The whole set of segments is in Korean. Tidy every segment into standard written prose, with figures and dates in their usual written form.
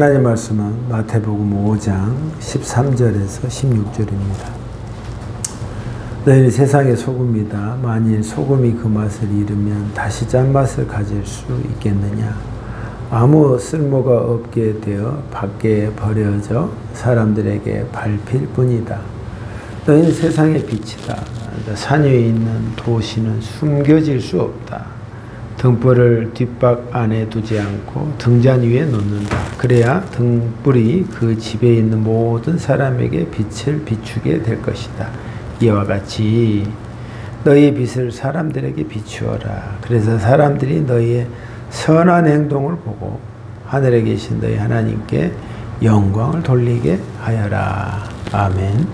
하나님 말씀은 마태복음 5장 13절에서 16절입니다. 너희는 세상의 소금이다. 만일 소금이 그 맛을 잃으면 다시 짠맛을 가질 수 있겠느냐. 아무 쓸모가 없게 되어 밖에 버려져 사람들에게 밟힐 뿐이다. 너희는 세상의 빛이다. 산 위에 있는 도시는 숨겨질 수 없다. 등불을 뒷박 안에 두지 않고 등잔 위에 놓는다. 그래야 등불이 그 집에 있는 모든 사람에게 빛을 비추게 될 것이다. 이와 같이 너희의 빛을 사람들에게 비추어라. 그래서 사람들이 너희의 선한 행동을 보고 하늘에 계신 너희 하나님께 영광을 돌리게 하여라. 아멘.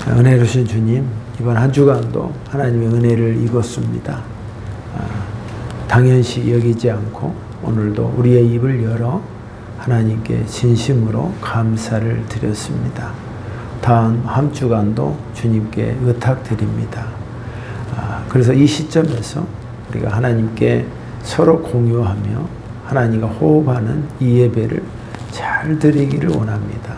은혜로우신 주님, 이번 한 주간도 하나님의 은혜를 입었습니다. 당연시 여기지 않고 오늘도 우리의 입을 열어 하나님께 진심으로 감사를 드렸습니다. 다음 한 주간도 주님께 의탁드립니다. 그래서 이 시점에서 우리가 하나님께 서로 공유하며 하나님과 호흡하는 이 예배를 잘 드리기를 원합니다.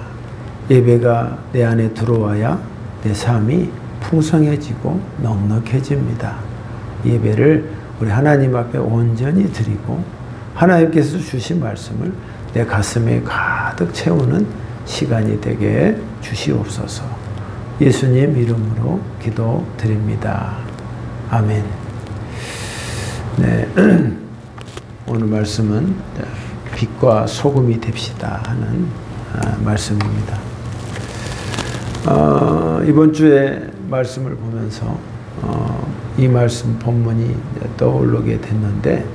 예배가 내 안에 들어와야 내 삶이 풍성해지고 넉넉해집니다. 예배를 우리 하나님 앞에 온전히 드리고 하나님께서 주신 말씀을 내 가슴에 가득 채우는 시간이 되게 주시옵소서. 예수님 이름으로 기도드립니다. 아멘. 네, 오늘 말씀은 빛과 소금이 됩시다 하는 말씀입니다. 이번 주에 말씀을 보면서 이 말씀 본문이 떠오르게 됐는데,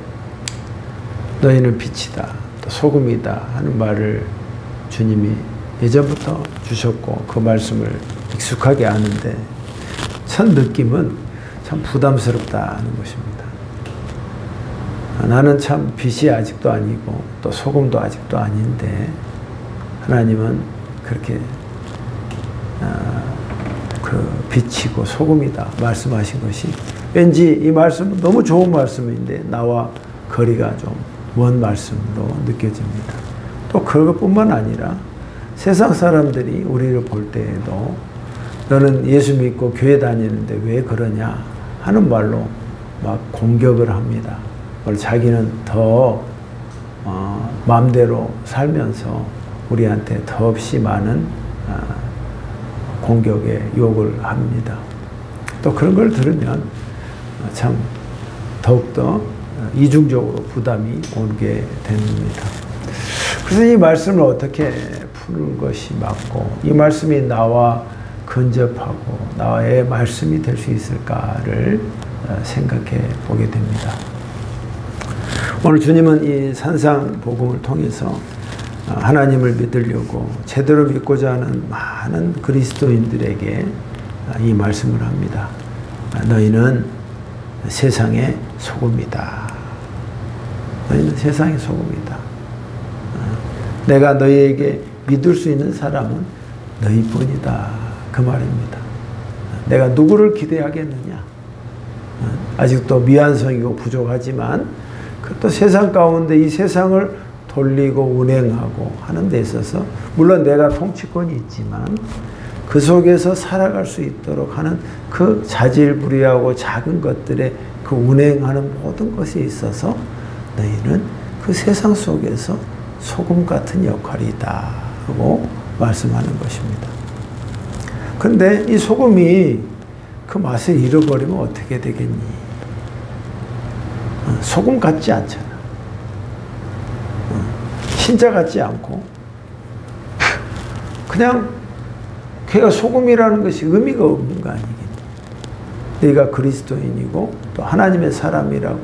너희는 빛이다, 또 소금이다 하는 말을 주님이 예전부터 주셨고 그 말씀을 익숙하게 아는데 첫 느낌은 참 부담스럽다 하는 것입니다. 나는 참 빛이 아직도 아니고 또 소금도 아직도 아닌데 하나님은 그렇게 그 빛이고 소금이다 말씀하신 것이 왠지 이 말씀은 너무 좋은 말씀인데 나와 거리가 좀 먼 말씀으로 느껴집니다. 또 그것뿐만 아니라 세상 사람들이 우리를 볼 때에도 너는 예수 믿고 교회 다니는데 왜 그러냐 하는 말로 막 공격을 합니다. 자기는 더 마음대로 살면서 우리한테 더없이 많은 공격에 욕을 합니다. 또 그런 걸 들으면 참 더욱더 이중적으로 부담이 오게 됩니다. 그래서 이 말씀을 어떻게 푸는 것이 맞고 이 말씀이 나와 근접하고 나의 말씀이 될 수 있을까를 생각해 보게 됩니다. 오늘 주님은 이 산상복음을 통해서 하나님을 믿으려고 제대로 믿고자 하는 많은 그리스도인들에게 이 말씀을 합니다. 너희는 세상의 소금이다. 너희는 세상의 소금이다. 내가 너희에게 믿을 수 있는 사람은 너희뿐이다. 그 말입니다. 내가 누구를 기대하겠느냐? 아직도 미완성이고 부족하지만 또 세상 가운데 이 세상을 돌리고 운행하고 하는 데 있어서 물론 내가 통치권이 있지만 그 속에서 살아갈 수 있도록 하는 그 자질구레하고 작은 것들에 그 운행하는 모든 것에 있어서 너희는 그 세상 속에서 소금 같은 역할이다 하고 말씀하는 것입니다. 그런데 이 소금이 그 맛을 잃어버리면 어떻게 되겠니? 소금 같지 않잖아. 신자 같지 않고 그냥 걔가 소금이라는 것이 의미가 없는 거 아니겠니? 너희가 그리스도인이고 또 하나님의 사람이라고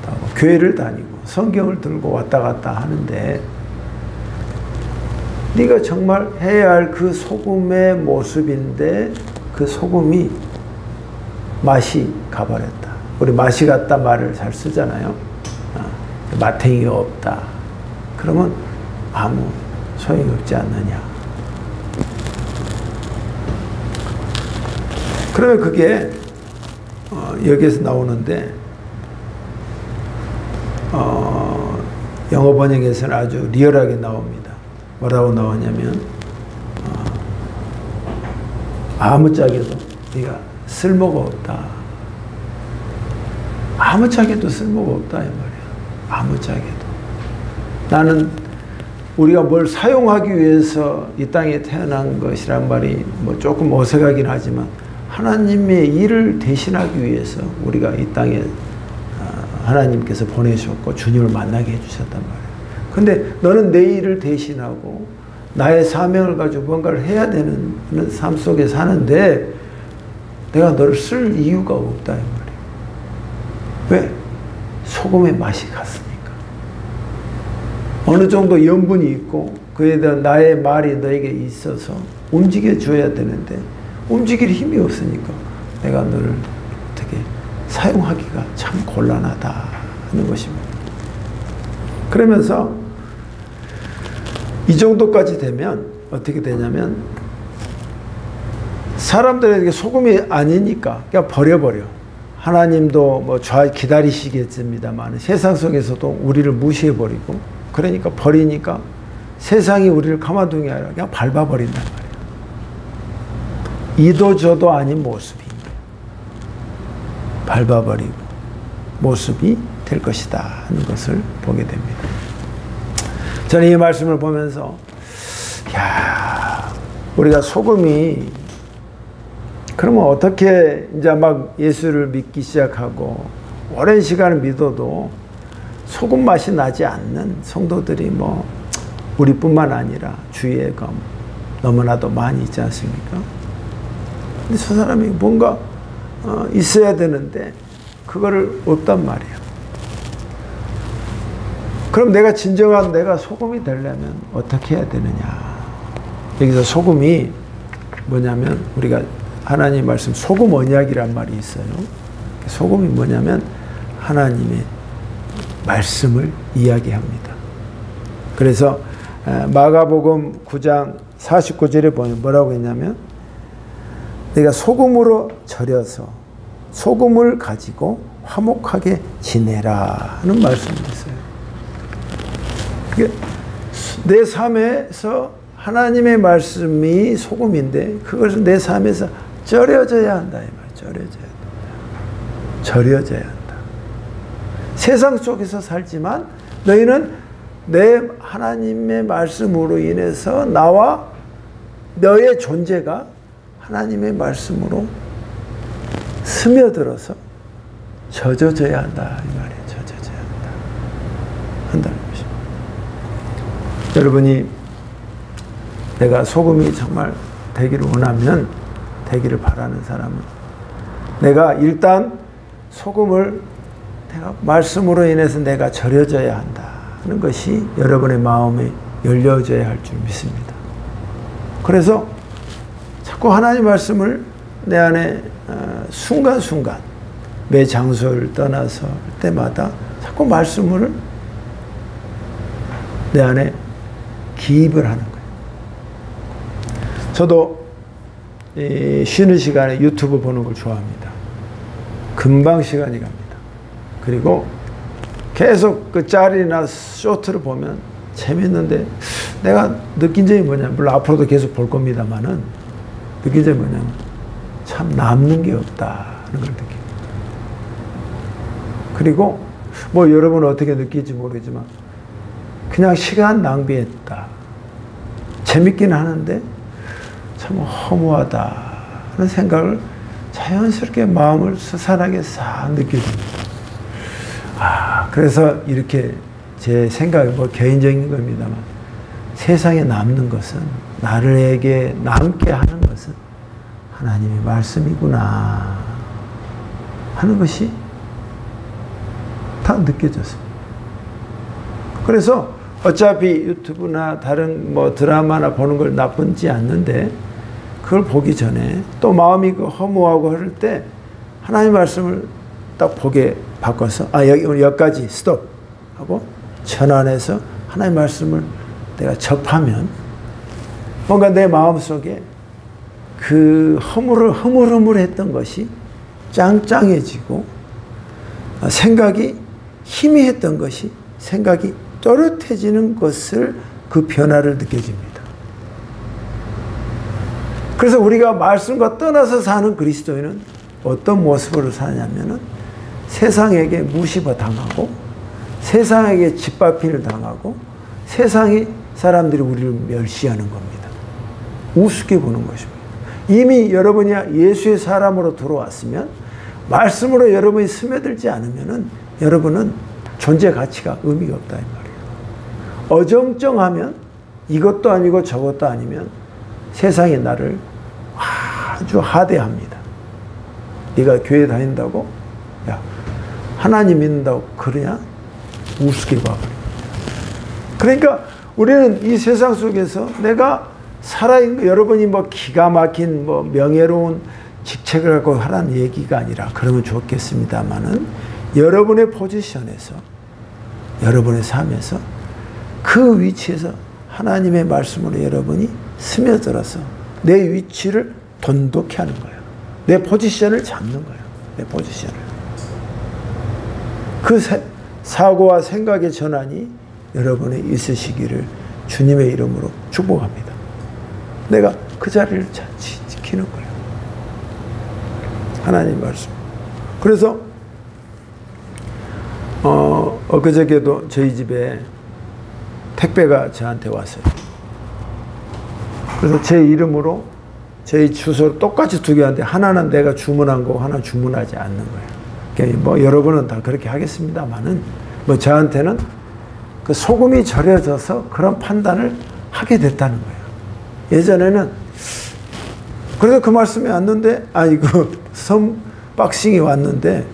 또 교회를 다니고 성경을 들고 왔다 갔다 하는데 네가 정말 해야 할 그 소금의 모습인데 그 소금이 맛이 가버렸다. 우리 맛이 갔다 말을 잘 쓰잖아요. 마탱이가 없다. 그러면 아무 소용이 없지 않느냐. 그러면 그게 여기에서 나오는데 영어 번역에서는 아주 리얼하게 나옵니다. 뭐라고 나오냐면 아무짝에도 네가 쓸모가 없다. 아무짝에도 쓸모가 없다 이 말이야. 아무짝에도. 나는 우리가 뭘 사용하기 위해서 이 땅에 태어난 것이란 말이 뭐 조금 어색하긴 하지만 하나님의 일을 대신하기 위해서 우리가 이 땅에 하나님께서 보내셨고 주님을 만나게 해주셨단 말이에요. 근데 너는 내 일을 대신하고 나의 사명을 가지고 뭔가를 해야 되는 삶 속에 사는데 내가 너를 쓸 이유가 없다 이 말이에요. 왜? 소금의 맛이 갔으니까. 어느 정도 염분이 있고 그에 대한 나의 말이 너에게 있어서 움직여 줘야 되는데 움직일 힘이 없으니까 내가 너를 어떻게 사용하기가 참 곤란하다 하는 것입니다. 그러면서 이 정도까지 되면 어떻게 되냐면 사람들에게 소금이 아니니까 그냥 버려버려. 하나님도 뭐 기다리시겠습니다만 세상 속에서도 우리를 무시해버리고 그러니까 버리니까 세상이 우리를 가만두게 아니라 그냥 밟아버린단 말이에요. 이도저도 아닌 모습이 밟아버리고 모습이 될 것이다 하는 것을 보게 됩니다. 저는 이 말씀을 보면서 야, 우리가 소금이 그러면 어떻게 이제 막 예수를 믿기 시작하고 오랜 시간을 믿어도 소금 맛이 나지 않는 성도들이 뭐 우리뿐만 아니라 주위에 너무나도 많이 있지 않습니까? 근데 저 사람이 뭔가 있어야 되는데 그거를 없단 말이에요. 그럼 내가 진정한 내가 소금이 되려면 어떻게 해야 되느냐? 여기서 소금이 뭐냐면 우리가 하나님 말씀 소금 언약이란 말이 있어요. 소금이 뭐냐면 하나님의 말씀을 이야기합니다. 그래서 마가복음 9장 49절에 보면 뭐라고 했냐면 내가 소금으로 절여서 소금을 가지고 화목하게 지내라 하는 말씀이 있어요. 내 삶에서 하나님의 말씀이 소금인데 그것을 내 삶에서 절여져야 한다. 이 말. 절여져야 한다. 세상 속에서 살지만 너희는 내 하나님의 말씀으로 인해서 나와 너의 존재가 하나님의 말씀으로 스며들어서 젖어져야 한다. 이 말이에요. 젖어져야 한다. 한다는 것입니다. 여러분이 내가 소금이 정말 되기를 원하면 되기를 바라는 사람은 내가 일단 소금을 내가 말씀으로 인해서 내가 절여져야 한다 하는 것이 여러분의 마음에 열려져야 할 줄 믿습니다. 그래서 자꾸 하나님 말씀을 내 안에 순간순간 매 장소를 떠나서 할 때마다 자꾸 말씀을 내 안에 기입을 하는 거예요. 저도 쉬는 시간에 유튜브 보는 걸 좋아합니다. 금방 시간이 갑니다. 그리고 계속 그 짤이나 쇼트를 보면 재밌는데 내가 느낀 점이 뭐냐면 물론 앞으로도 계속 볼 겁니다만은 느낀 점이 뭐냐면 참 남는 게 없다는 걸 느낍니다. 그리고 뭐 여러분은 어떻게 느낄지 모르겠지만 그냥 시간 낭비했다. 재밌긴 하는데 참 허무하다 하는 생각을 자연스럽게 마음을 스산하게 싹 느끼게 됩니다. 그래서 이렇게 제 생각이 뭐 개인적인 겁니다만 세상에 남는 것은 나에게 남게 하는 것은 하나님의 말씀이구나 하는 것이 다 느껴졌습니다. 그래서 어차피 유튜브나 다른 뭐 드라마나 보는 걸 나쁘지 않는데 그걸 보기 전에 또 마음이 허무하고 그럴 때 하나님 말씀을 딱 보게 바꿔서 여기까지 스톱 하고 전환해서 하나님 말씀을 내가 접하면 뭔가 내 마음속에 그 허물허물했던 것이 짱짱해지고 생각이 희미했던 것이 생각이 또렷해지는 것을 그 변화를 느껴집니다. 그래서 우리가 말씀과 떠나서 사는 그리스도인은 어떤 모습으로 사냐면은 세상에게 무시당하고 세상에게 짓밟히를 당하고 세상의 사람들이 우리를 멸시하는 겁니다. 우습게 보는 것입니다. 이미 여러분이 예수의 사람으로 들어왔으면 말씀으로 여러분이 스며들지 않으면은 여러분은 존재 가치가 의미가 없다 이 말이에요. 어정쩡하면 이것도 아니고 저것도 아니면 세상이 나를 아주 하대합니다. 네가 교회 다닌다고? 야, 하나님 믿는다고 그러냐? 우습게 봐버립니다. 그러니까 우리는 이 세상 속에서 내가 살아있는 여러분이 뭐 기가 막힌 뭐 명예로운 직책을 갖고 하라는 얘기가 아니라 그러면 좋겠습니다만은 여러분의 포지션에서 여러분의 삶에서 그 위치에서 하나님의 말씀으로 여러분이 스며들어서 내 위치를 돈독히 하는 거예요. 내 포지션을 잡는 거예요. 내 포지션을. 그 사고와 생각의 전환이 여러분의 있으시기를 주님의 이름으로 축복합니다. 내가 그 자리를 잘 지키는 거예요. 하나님 말씀. 그래서 엊그저께도 저희 집에 택배가 저한테 왔어요. 그래서 제 이름으로 저희 주소를 똑같이 두 개 하는데 하나는 내가 주문한 거고 하나는 주문하지 않는 거예요. 그러니까 뭐 여러분은 다 그렇게 하겠습니다만은 뭐 저한테는 그 소금이 절여져서 그런 판단을 하게 됐다는 거예요. 예전에는 그래서 그 말씀이 왔는데 박싱이 왔는데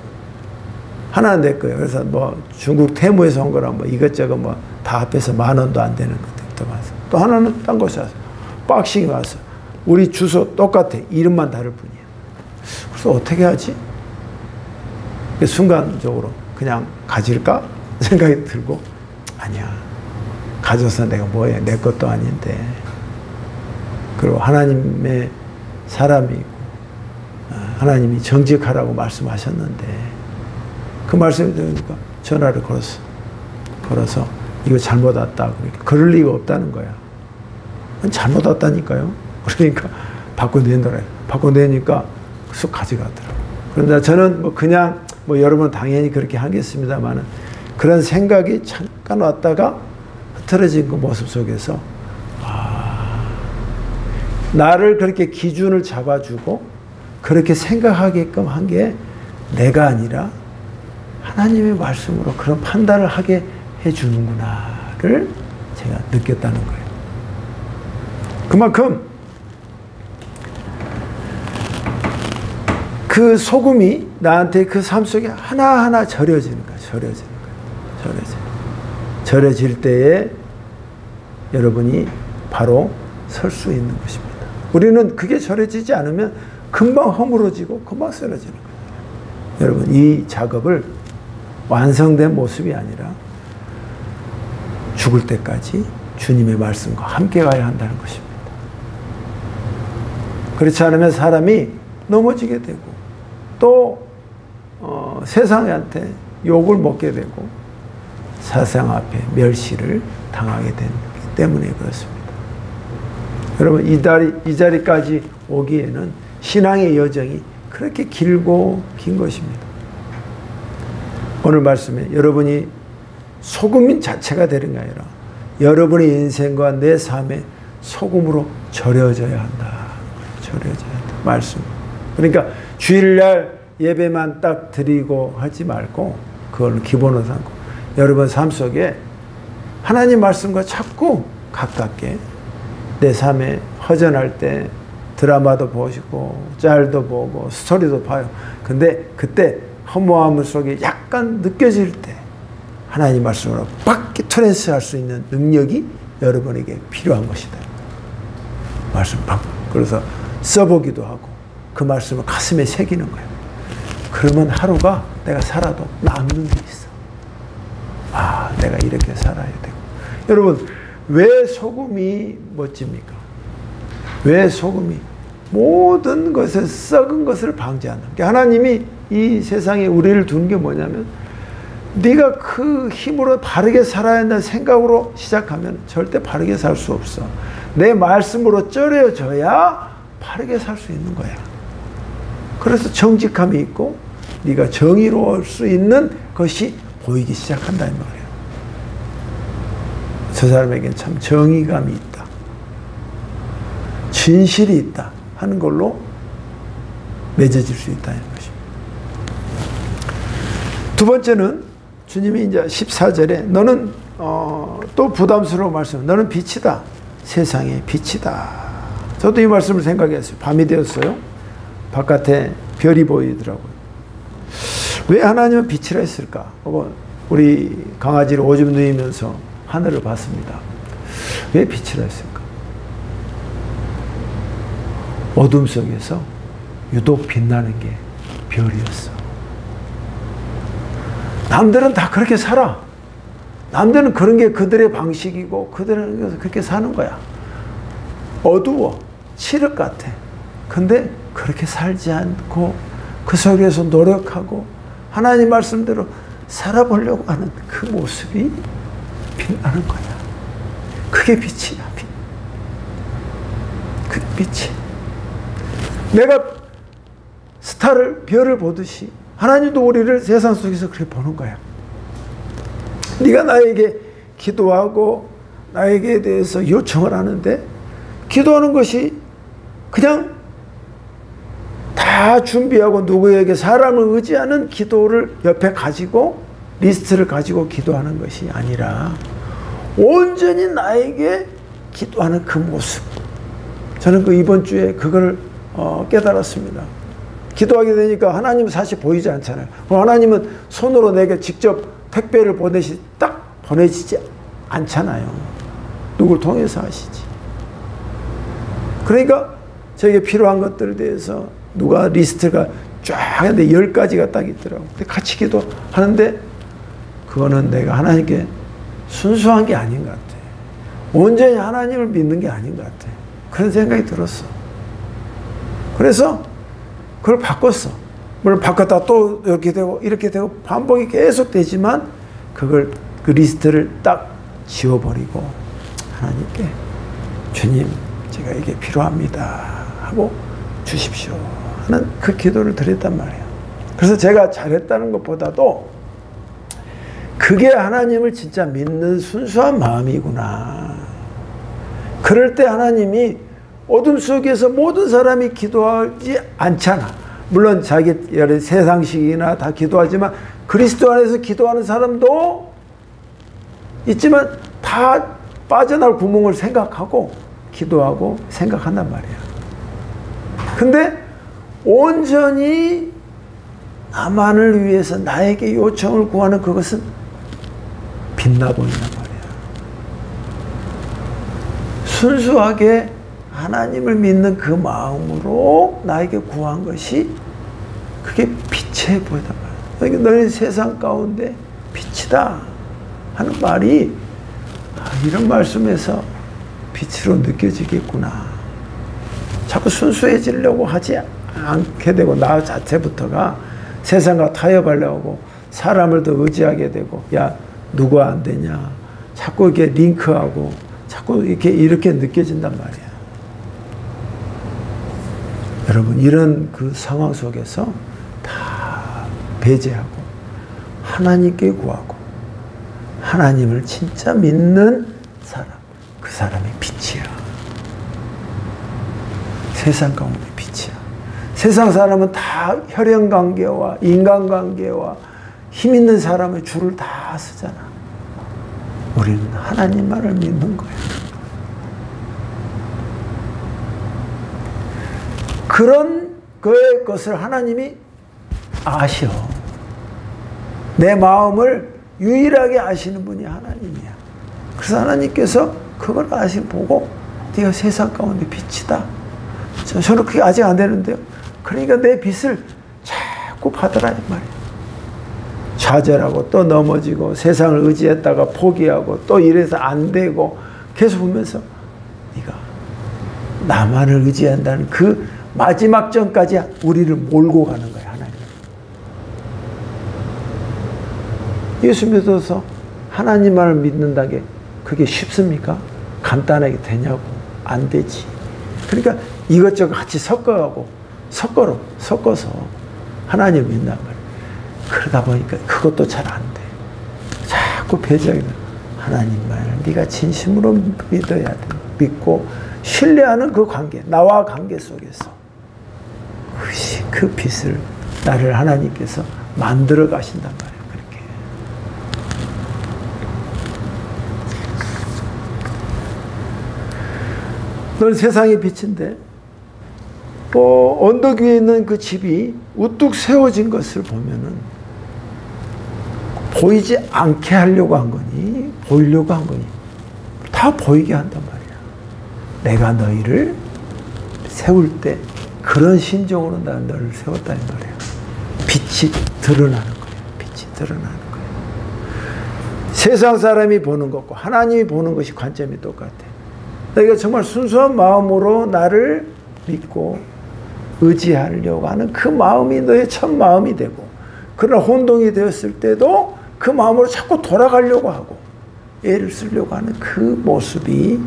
하나는 내 거예요. 그래서 뭐 중국 태무에서 온 거라 뭐 이것저것 뭐 다 합해서 10,000원도 안 되는 것들도 왔어. 또 하나는 딴 곳에 왔어. 박싱이 왔어. 우리 주소 똑같아. 이름만 다를 뿐이야. 그래서 어떻게 하지? 순간적으로 그냥 가질까? 생각이 들고 아니야. 가져서 내가 뭐해. 내 것도 아닌데. 그리고 하나님의 사람이고 하나님이 정직하라고 말씀하셨는데 그 말씀이 들으니까 전화를 걸어서 이거 잘못 왔다. 그럴 리가 없다는 거야. 잘못 왔다니까요. 그러니까 바꿔내더래요. 바꿔내니까 쑥 가져가더라고요. 그런데 저는 뭐 그냥 뭐 여러분 당연히 그렇게 하겠습니다만은 그런 생각이 잠깐 왔다가 흐트러진 그 모습 속에서 나를 그렇게 기준을 잡아주고 그렇게 생각하게끔 한 게 내가 아니라 하나님의 말씀으로 그런 판단을 하게 해주는구나를 제가 느꼈다는 거예요. 그만큼 그 소금이 나한테 그 삶 속에 하나하나 절여지는 거예요. 절여질 때에 여러분이 바로 설 수 있는 것입니다. 우리는 그게 절여지지 않으면 금방 허물어지고 금방 쓰러지는 거예요. 여러분 이 작업을 완성된 모습이 아니라 죽을 때까지 주님의 말씀과 함께 가야 한다는 것입니다. 그렇지 않으면 사람이 넘어지게 되고 또 세상한테 욕을 먹게 되고 세상 앞에 멸시를 당하게 되기 때문에 그렇습니다. 여러분 이 자리까지 오기에는 신앙의 여정이 그렇게 길고 긴 것입니다. 오늘 말씀에 여러분이 소금인 자체가 되는 게 아니라 여러분의 인생과 내 삶에 소금으로 절여져야 한다. 절여져야 한다. 말씀. 그러니까 주일날 예배만 딱 드리고 하지 말고 그걸 기본으로 삼고 여러분 삶 속에 하나님 말씀과 자꾸 가깝게 내 삶에 허전할 때 드라마도 보시고 짤도 보고 스토리도 봐요. 근데 그때 허무함 속에 약간 느껴질 때 하나님 말씀으로 빡 트랜스 할 수 있는 능력이 여러분에게 필요한 것이다. 말씀 빡. 그래서 써보기도 하고 그 말씀을 가슴에 새기는 거예요. 그러면 하루가 내가 살아도 남는 게 있어. 내가 이렇게 살아야 되고. 여러분 왜 소금이 멋집니까? 왜 소금이 모든 것을 썩은 것을 방지한다. 하나님이 이 세상에 우리를 둔 게 뭐냐면 네가 그 힘으로 바르게 살아야 한다는 생각으로 시작하면 절대 바르게 살 수 없어. 내 말씀으로 쩔여져야 바르게 살 수 있는 거야. 그래서 정직함이 있고 네가 정의로울 수 있는 것이 보이기 시작한다 이 말이에요. 저 사람에겐 참 정의감이 있다, 진실이 있다 하는 걸로 맺어질 수 있다는 것입니다. 두 번째는 주님이 이제 14절에 너는 또 부담스러운 말씀, 너는 빛이다, 세상의 빛이다. 저도 이 말씀을 생각했어요. 밤이 되었어요. 바깥에 별이 보이더라고요. 왜 하나님은 빛이라 했을까? 우리 강아지를 오줌 누이면서 하늘을 봤습니다. 왜 빛이라 했을까? 어둠 속에서 유독 빛나는 게 별이었어. 남들은 다 그렇게 살아. 남들은 그런 게 그들의 방식이고 그들은 그렇게 사는 거야. 어두워. 칠흑 같아. 근데 그렇게 살지 않고 그 속에서 노력하고 하나님 말씀대로 살아보려고 하는 그 모습이 빛나는 거야. 그게 빛이야. 빛. 그 빛이. 내가 스타를, 별을 보듯이 하나님도 우리를 세상 속에서 그렇게 보는 거야. 네가 나에게 기도하고 나에게 대해서 요청을 하는데 기도하는 것이 그냥 다 준비하고 누구에게 사람을 의지하는 기도를 옆에 가지고 리스트를 가지고 기도하는 것이 아니라 온전히 나에게 기도하는 그 모습. 저는 그 이번 주에 그걸 깨달았습니다. 기도하게 되니까 하나님은 사실 보이지 않잖아요. 하나님은 손으로 내게 직접 택배를 딱 보내지지 않잖아요. 누굴 통해서 하시지. 그러니까 저에게 필요한 것들에 대해서 누가 리스트가 쫙 했는데 10가지가 딱 있더라고. 근데 같이 기도하는데 그거는 내가 하나님께 순수한 게 아닌 것 같아. 온전히 하나님을 믿는 게 아닌 것 같아. 그런 생각이 들었어. 그래서 그걸 바꿨어. 물론 바꿨다 또 이렇게 되고 반복이 계속 되지만 그 리스트를 딱 지워버리고 하나님께 주님 제가 이게 필요합니다 하고 주십시오 하는 그 기도를 드렸단 말이에요. 그래서 제가 잘했다는 것보다도 그게 하나님을 진짜 믿는 순수한 마음이구나. 그럴 때 하나님이 어둠 속에서 모든 사람이 기도하지 않잖아. 물론 자기 세상식이나 다 기도하지만 그리스도 안에서 기도하는 사람도 있지만 다 빠져나올 구멍을 생각하고 기도하고 생각한단 말이야. 근데 온전히 나만을 위해서 나에게 요청을 구하는 그것은 빛나 보인단 말이야. 순수하게 하나님을 믿는 그 마음으로 나에게 구한 것이 그게 빛에 보이단 말이야. 너는 세상 가운데 빛이다 하는 말이 이런 말씀에서 빛으로 느껴지겠구나. 자꾸 순수해지려고 하지 않게 되고 나 자체부터가 세상과 타협하려고 사람을 더 의지하게 되고 야 누가 안 되냐 자꾸 이렇게 링크하고 자꾸 이렇게 느껴진단 말이야. 여러분 이런 그 상황 속에서 다 배제하고 하나님께 구하고 하나님을 진짜 믿는 사람, 그 사람이 빛이야. 세상 가운데 빛이야. 세상 사람은 다 혈연관계와 인간관계와 힘 있는 사람의 줄을 다 쓰잖아. 우리는 하나님만을 믿는 거야. 그런 것을 하나님이 아셔. 내 마음을 유일하게 아시는 분이 하나님이야. 그래서 하나님께서 그걸 보고 네가 세상 가운데 빛이다. 저는 그게 아직 안 되는데요. 그러니까 내 빛을 자꾸 받으라 이 말이야. 좌절하고 또 넘어지고 세상을 의지했다가 포기하고 또 이래서 안 되고 계속 보면서 네가 나만을 의지한다는 그 마지막 전까지 우리를 몰고 가는 거야 하나님. 예수 믿어서 하나님만을 믿는다는 게 그게 쉽습니까? 간단하게 되냐고. 안 되지. 그러니까 이것저것 같이 섞어서 하나님을 믿는단 말이에요. 그러다 보니까 그것도 잘 안 돼. 자꾸 배제하게 돼. 하나님만을 네가 진심으로 믿어야 돼. 믿고 신뢰하는 그 관계, 나와 관계 속에서 그 빛을 나를 하나님께서 만들어 가신단 말이에요. 그렇게. 넌 세상의 빛인데 언덕 위에 있는 그 집이 우뚝 세워진 것을 보면은 보이지 않게 하려고 한 거니 보이려고 한 거니 다 보이게 한단 말이야. 내가 너희를 세울 때 그런 심정으로 나는 너를 세웠다는 말이야. 빛이 드러나는 거예요. 빛이 드러나는 거예요. 세상 사람이 보는 것과 하나님이 보는 것이 관점이 똑같아. 너희가 정말 순수한 마음으로 나를 믿고 의지하려고 하는 그 마음이 너의 첫 마음이 되고, 그러나 혼동이 되었을 때도 그 마음으로 자꾸 돌아가려고 하고 애를 쓰려고 하는 그 모습이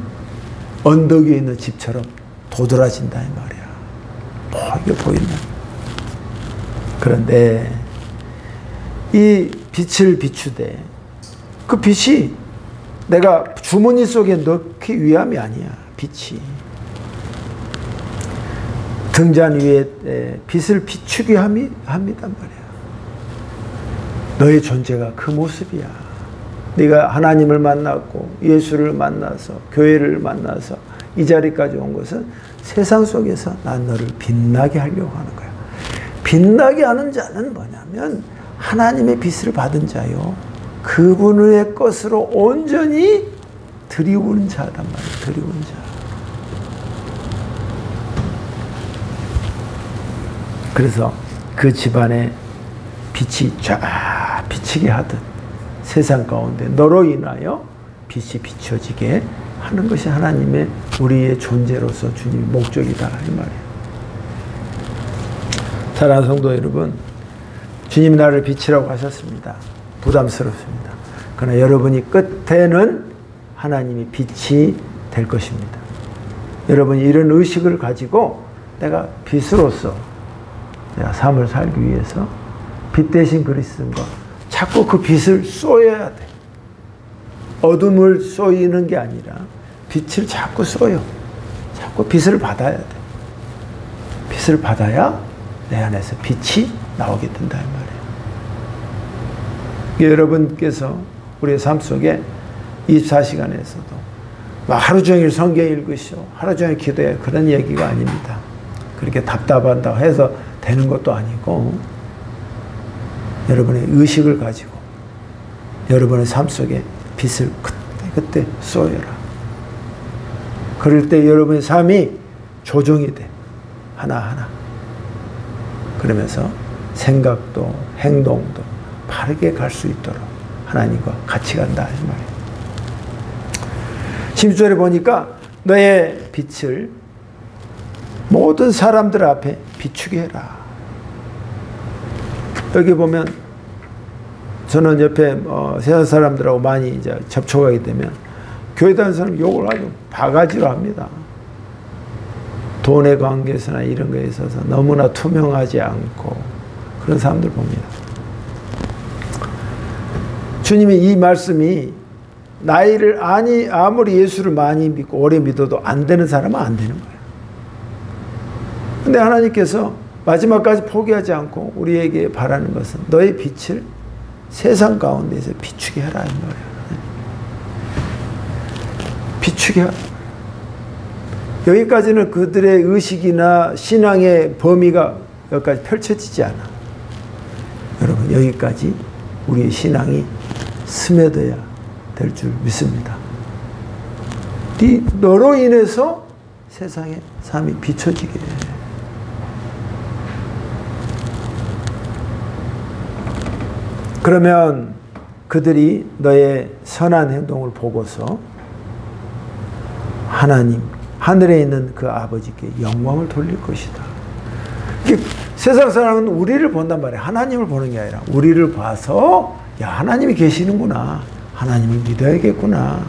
언덕 위에 있는 집처럼 도드라진다 이 말이야. 이게 보이는. 그런데 이 빛을 비추되 그 빛이 내가 주머니 속에 넣기 위함이 아니야. 빛이 등잔 위에 빛을 비추게 합니다 말이야. 너의 존재가 그 모습이야. 네가 하나님을 만났고 예수를 만나서 교회를 만나서 이 자리까지 온 것은 세상 속에서 난 너를 빛나게 하려고 하는 거야. 빛나게 하는 자는 뭐냐면 하나님의 빛을 받은 자요. 그분의 것으로 온전히 드리우는 자단 말이야. 드리우는 자. 그래서 그 집안에 빛이 쫙 비치게 하듯 세상 가운데 너로 인하여 빛이 비춰지게 하는 것이 하나님의 우리의 존재로서 주님의 목적이다 이 말이에요. 사랑하는 성도 여러분, 주님이 나를 빛이라고 하셨습니다. 부담스럽습니다. 그러나 여러분이 끝에는 하나님이 빛이 될 것입니다. 여러분이 이런 의식을 가지고 내가 빛으로서 내가 삶을 살기 위해서 빛 대신 그리스도인가 자꾸 그 빛을 쏘여야 돼. 어둠을 쏘이는 게 아니라 빛을 자꾸 쏘여. 자꾸 빛을 받아야 돼. 빛을 받아야 내 안에서 빛이 나오게 된다 이 말이에요. 여러분께서 우리의 삶 속에 24시간에서도 막 하루 종일 성경 읽으시오, 하루 종일 기도해, 그런 얘기가 아닙니다. 그렇게 답답한다고 해서 되는 것도 아니고, 여러분의 의식을 가지고 여러분의 삶 속에 빛을 그때 쏘여라. 그럴 때 여러분의 삶이 조정이 돼. 하나하나. 그러면서 생각도 행동도 바르게 갈 수 있도록 하나님과 같이 간다 이 말이에요. 10절에 보니까 너의 빛을 모든 사람들 앞에 비추게 해라. 여기 보면 저는 옆에 세상 사람들하고 많이 이제 접촉하게 되면 교회 다니는 사람 욕을 아주 바가지로 합니다. 돈의 관계에서나 이런 거에 있어서 너무나 투명하지 않고 그런 사람들 봅니다. 주님이 이 말씀이 나이를 아무리 예수를 많이 믿고 오래 믿어도 안 되는 사람은 안 되는 거예요. 근데 하나님께서 마지막까지 포기하지 않고 우리에게 바라는 것은 너의 빛을 세상 가운데서 비추게 하라 이 말이에요. 비추게 하라. 여기까지는 그들의 의식이나 신앙의 범위가 여기까지 펼쳐지지 않아. 여러분, 여기까지 우리의 신앙이 스며들어야 될 줄 믿습니다. 너로 인해서 세상에 삶이 비춰지게 해. 그러면 그들이 너의 선한 행동을 보고서 하나님, 하늘에 있는 그 아버지께 영광을 돌릴 것이다. 세상 사람은 우리를 본단 말이에요. 하나님을 보는 게 아니라 우리를 봐서 야, 하나님이 계시는구나. 하나님을 믿어야겠구나.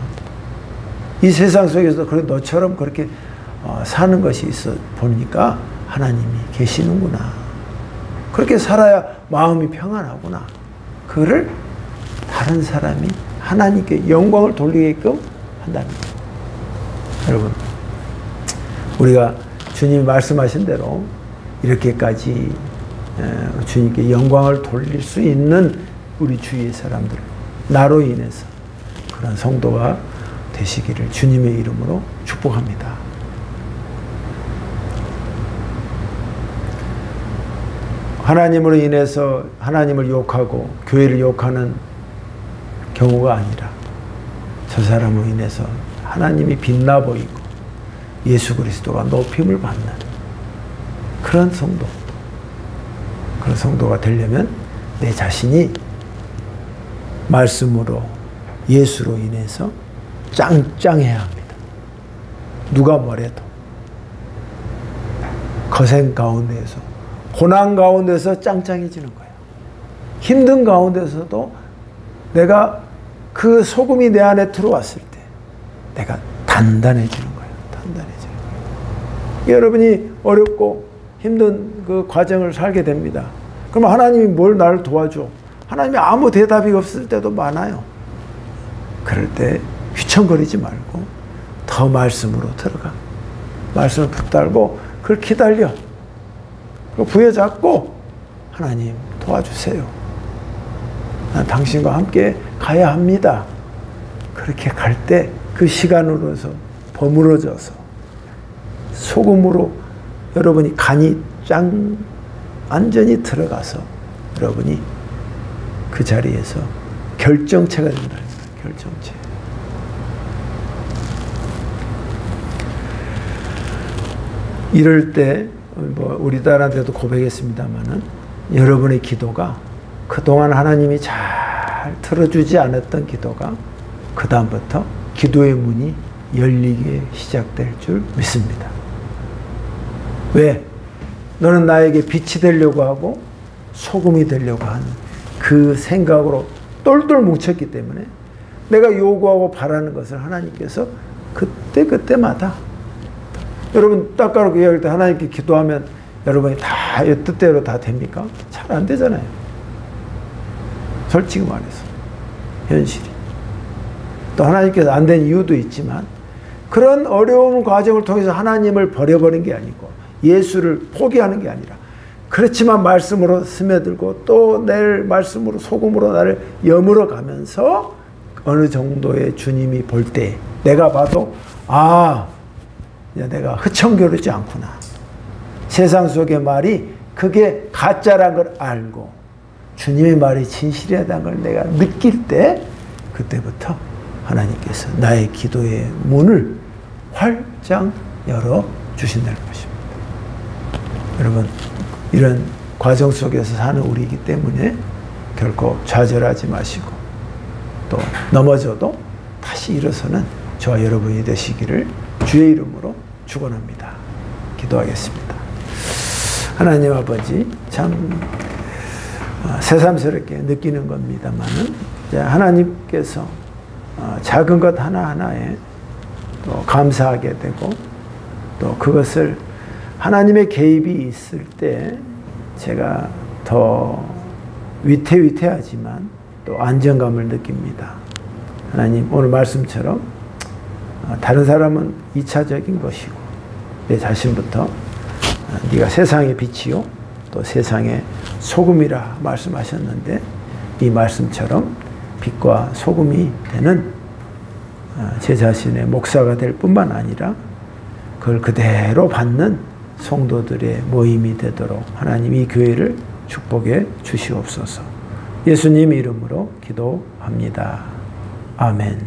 이 세상 속에서 그래 너처럼 그렇게 사는 것이 있어 보니까 하나님이 계시는구나. 그렇게 살아야 마음이 평안하구나. 그거를 다른 사람이 하나님께 영광을 돌리게끔 한다는 거예요. 여러분, 우리가 주님이 말씀하신 대로 이렇게까지 주님께 영광을 돌릴 수 있는 우리 주위의 사람들, 나로 인해서 그런 성도가 되시기를 주님의 이름으로 축복합니다. 하나님으로 인해서 하나님을 욕하고 교회를 욕하는 경우가 아니라 저 사람으로 인해서 하나님이 빛나 보이고 예수 그리스도가 높임을 받는 그런 성도, 그런 성도가 되려면 내 자신이 말씀으로 예수로 인해서 짱짱해야 합니다. 누가 뭐래도 거센 가운데에서, 고난 가운데서 짱짱해지는 거예요. 힘든 가운데서도 내가 그 소금이 내 안에 들어왔을 때 내가 단단해지는 거예요. 단단해지는 거예요. 여러분이 어렵고 힘든 그 과정을 살게 됩니다. 그럼 하나님이 뭘 나를 도와줘? 하나님이 아무 대답이 없을 때도 많아요. 그럴 때 휘청거리지 말고 더 말씀으로 들어가. 말씀을 붙들고 그걸 기다려. 그리고 부여잡고 하나님 도와주세요. 난 당신과 함께 가야 합니다. 그렇게 갈 때 그 시간으로서 버무러져서 소금으로 여러분이 간이 완전히 들어가서 여러분이 그 자리에서 결정체가 된다. 결정체. 이럴 때 우리 딸한테도 고백했습니다마는 여러분의 기도가 그동안 하나님이 잘 들어주지 않았던 기도가 그 다음부터 기도의 문이 열리게 시작될 줄 믿습니다. 왜? 너는 나에게 빛이 되려고 하고 소금이 되려고 하는 그 생각으로 똘똘 뭉쳤기 때문에 내가 요구하고 바라는 것을 하나님께서 그때마다 여러분 따까놓고 이야기할 때 하나님께 기도하면 여러분이 다 뜻대로 다 됩니까? 잘 안 되잖아요. 솔직히 말해서 현실이. 또 하나님께서 안 된 이유도 있지만 그런 어려운 과정을 통해서 하나님을 버려버린 게 아니고 예수를 포기하는 게 아니라 그렇지만 말씀으로 스며들고 또 내 말씀으로 소금으로 나를 여물어 가면서 어느 정도의 주님이 볼 때 내가 봐도 내가 흐청거리지 않구나. 세상 속의 말이 그게 가짜란 걸 알고 주님의 말이 진실이라는 걸 내가 느낄 때 그때부터 하나님께서 나의 기도의 문을 활짝 열어주신다는 것입니다. 여러분, 이런 과정 속에서 사는 우리이기 때문에 결코 좌절하지 마시고 또 넘어져도 다시 일어서는 저와 여러분이 되시기를 주의 이름으로 축원합니다. 기도하겠습니다. 하나님 아버지, 참 새삼스럽게 느끼는 겁니다만은 하나님께서 작은 것 하나하나에 또 감사하게 되고 또 그것을 하나님의 개입이 있을 때 제가 더 위태위태하지만 또 안정감을 느낍니다. 하나님, 오늘 말씀처럼 다른 사람은 2차적인 것이고 내 자신부터 네가 세상의 빛이요 또 세상의 소금이라 말씀하셨는데 이 말씀처럼 빛과 소금이 되는 제 자신의 목사가 될 뿐만 아니라 그걸 그대로 받는 성도들의 모임이 되도록 하나님 이 교회를 축복해 주시옵소서. 예수님 이름으로 기도합니다. 아멘.